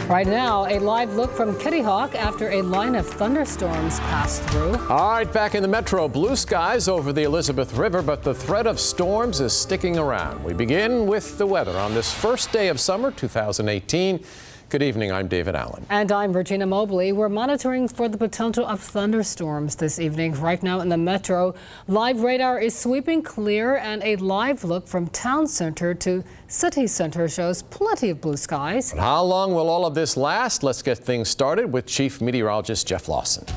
Right now, a live look from Kitty Hawk after a line of thunderstorms passed through. All right, back in the metro, blue skies over the Elizabeth River, but the threat of storms is sticking around. We begin with the weather on this first day of summer 2018. Good evening, I'm David Allen. And I'm Regina Mobley. We're monitoring for the potential of thunderstorms this evening. Right now in the metro, live radar is sweeping clear, and a live look from town center to city center shows plenty of blue skies. But how long will all of this last? Let's get things started with Chief Meteorologist Jeff Lawson.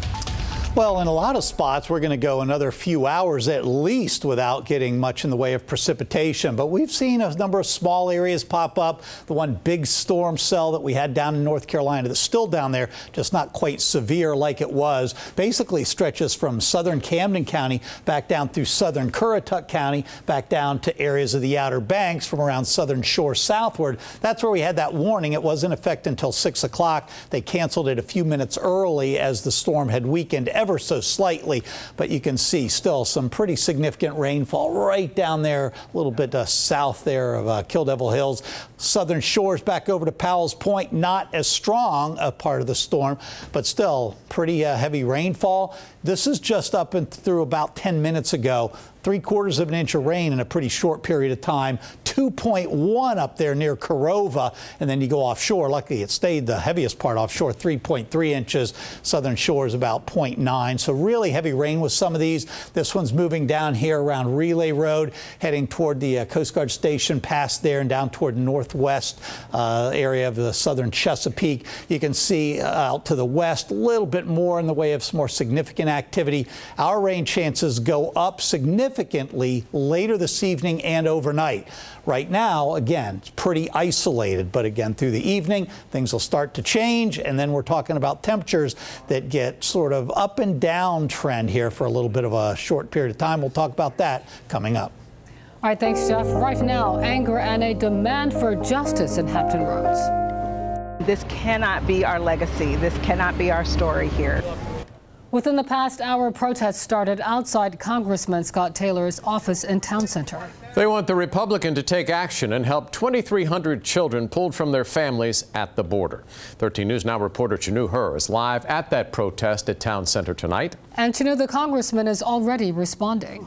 Well, in a lot of spots, we're going to go another few hours at least without getting much in the way of precipitation. But we've seen a number of small areas pop up. The one big storm cell that we had down in North Carolina that's still down there, just not quite severe like it was, basically stretches from southern Camden County back down through southern Currituck County, back down to areas of the Outer Banks from around Southern Shore southward. That's where we had that warning. It was in effect until 6 o'clock. They canceled it a few minutes early as the storm had weakened ever so slightly, but you can see still some pretty significant rainfall right down there, a little bit south there of Kill Devil Hills. Southern Shores back over to Powell's Point, not as strong a part of the storm, but still pretty heavy rainfall. This is just up and through about 10 minutes ago. 3/4 of an inch of rain in a pretty short period of time. 2.1 up there near Corova, and then you go offshore. Luckily, it stayed the heaviest part offshore, 3.3 inches. Southern Shores about 0.9. So really heavy rain with some of these. This one's moving down here around Relay Road, heading toward the Coast Guard station past there and down toward the northwest area of the southern Chesapeake. You can see out to the west a little bit more in the way of some more significant activity. Our rain chances go up significantly later this evening and overnight. Right now, again, it's pretty isolated, but again, through the evening, things will start to change, and then we're talking about temperatures that get sort of up and down trend here for a little bit of a short period of time. We'll talk about that coming up. All right, thanks, Jeff. Right now, anger and a demand for justice in Hampton Roads. This cannot be our legacy. This cannot be our story here. Within the past hour, protests started outside Congressman Scott Taylor's office in Town Center. They want the Republican to take action and help 2,300 children pulled from their families at the border. 13 News Now reporter Chanu Hur is live at that protest at Town Center tonight. And Chanu, the congressman is already responding.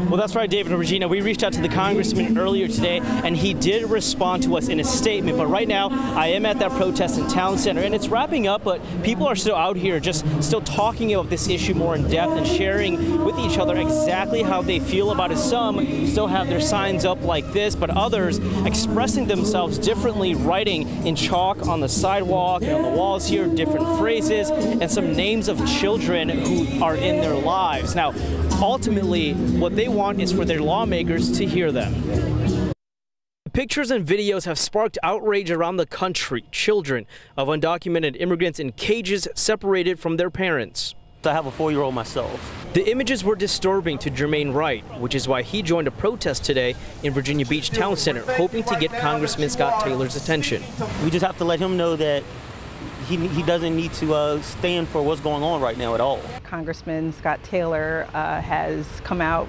Well, that's right, David and Regina. We reached out to the congressman earlier today, and he did respond to us in a statement. But right now, I am at that protest in Town Center, and it's wrapping up, but people are still out here just still talking about this issue more in depth and sharing with each other exactly how they feel about it. Some still have their signs up like this, but others expressing themselves differently, writing in chalk on the sidewalk and on the walls here, different phrases and some names of children who are in their lives. Now, ultimately, what they want is for their lawmakers to hear them. Pictures and videos have sparked outrage around the country. Children of undocumented immigrants in cages separated from their parents. I have a 4-year-old myself. The images were disturbing to Jermaine Wright, which is why he joined a protest today in Virginia Beach Town Center, hoping to get Congressman Scott Taylor's attention. We just have to let him know that he doesn't need to stand for what's going on right now at all. Congressman Scott Taylor has come out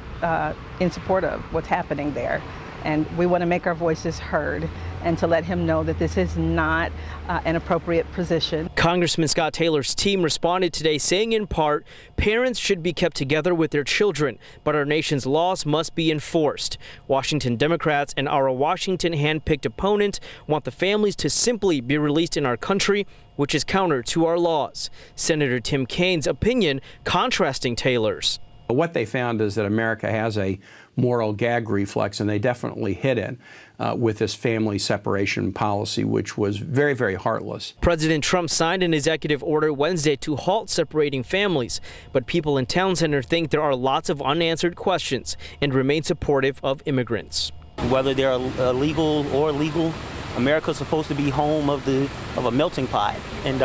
in support of what's happening there. And we want to make our voices heard and to let him know that this is not an appropriate position. Congressman Scott Taylor's team responded today saying in part, parents should be kept together with their children, but our nation's laws must be enforced. Washington Democrats and our Washington hand-picked opponent want the families to simply be released in our country, which is counter to our laws. Senator Tim Kaine's opinion contrasting Taylor's. What they found is that America has a moral gag reflex, and they definitely hit it with this family separation policy, which was very, very heartless. President Trump signed an executive order Wednesday to halt separating families, but people in Town Center think there are lots of unanswered questions and remain supportive of immigrants. Whether they're illegal or legal, America's supposed to be home of a melting pot, and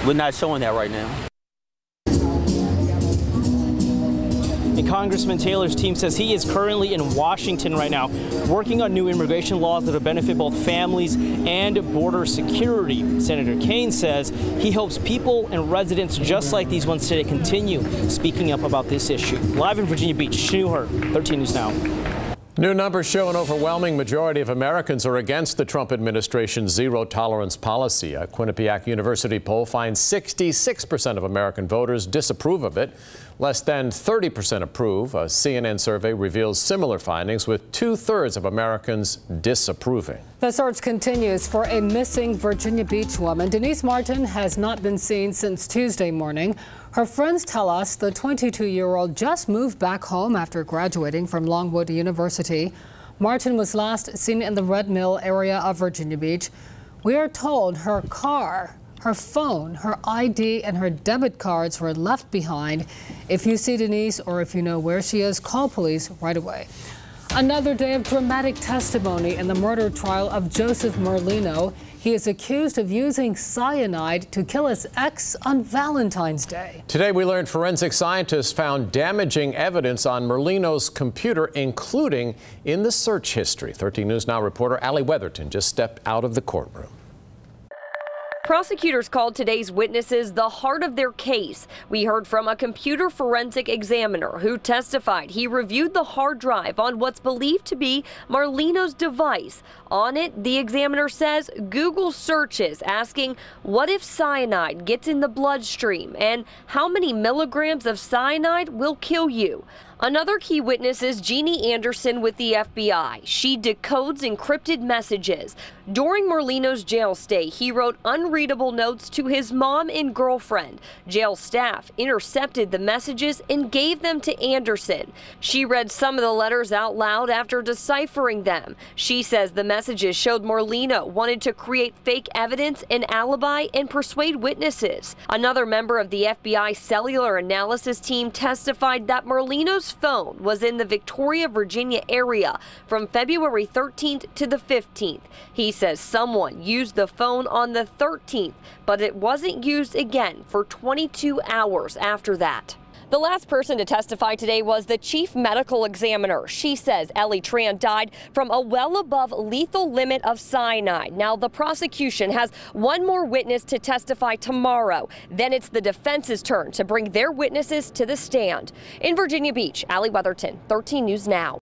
we're not showing that right now. And Congressman Taylor's team says he is currently in Washington right now, working on new immigration laws that will benefit both families and border security. Senator Kaine says he hopes people and residents just like these ones today continue speaking up about this issue. Live in Virginia Beach, Chanu Hur, 13 News Now. New numbers show an overwhelming majority of Americans are against the Trump administration's zero-tolerance policy. A Quinnipiac University poll finds 66% of American voters disapprove of it. Less than 30% approve. A CNN survey reveals similar findings, with 2/3 of Americans disapproving. The search continues for a missing Virginia Beach woman. Denise Martin has not been seen since Tuesday morning. Her friends tell us the 22-year-old just moved back home after graduating from Longwood University. Martin was last seen in the Red Mill area of Virginia Beach. We are told her car, her phone, her ID, and her debit cards were left behind. If you see Denise or if you know where she is, call police right away. Another day of dramatic testimony in the murder trial of Joseph Merlino. He is accused of using cyanide to kill his ex on Valentine's Day. Today we learned forensic scientists found damaging evidence on Merlino's computer, including in the search history. 13 News Now reporter Allie Weatherton just stepped out of the courtroom. Prosecutors called today's witnesses the heart of their case. We heard from a computer forensic examiner who testified he reviewed the hard drive on what's believed to be Merlino's device. On it, the examiner says Google searches asking, what if cyanide gets in the bloodstream, and how many milligrams of cyanide will kill you? Another key witness is Jeannie Anderson with the FBI. She decodes encrypted messages. During Merlino's jail stay, he wrote unreadable notes to his mom and girlfriend. Jail staff intercepted the messages and gave them to Anderson. She read some of the letters out loud after deciphering them. She says the messages showed Merlino wanted to create fake evidence and alibi and persuade witnesses. Another member of the FBI cellular analysis team testified that Merlino's phone was in the Victoria, Virginia area from February 13th to the 15th. He says someone used the phone on the 13th, but it wasn't used again for 22 hours after that. The last person to testify today was the chief medical examiner. She says Ellie Tran died from a well above lethal limit of cyanide. Now, the prosecution has one more witness to testify tomorrow. Then it's the defense's turn to bring their witnesses to the stand. In Virginia Beach, Allie Weatherton, 13 News Now.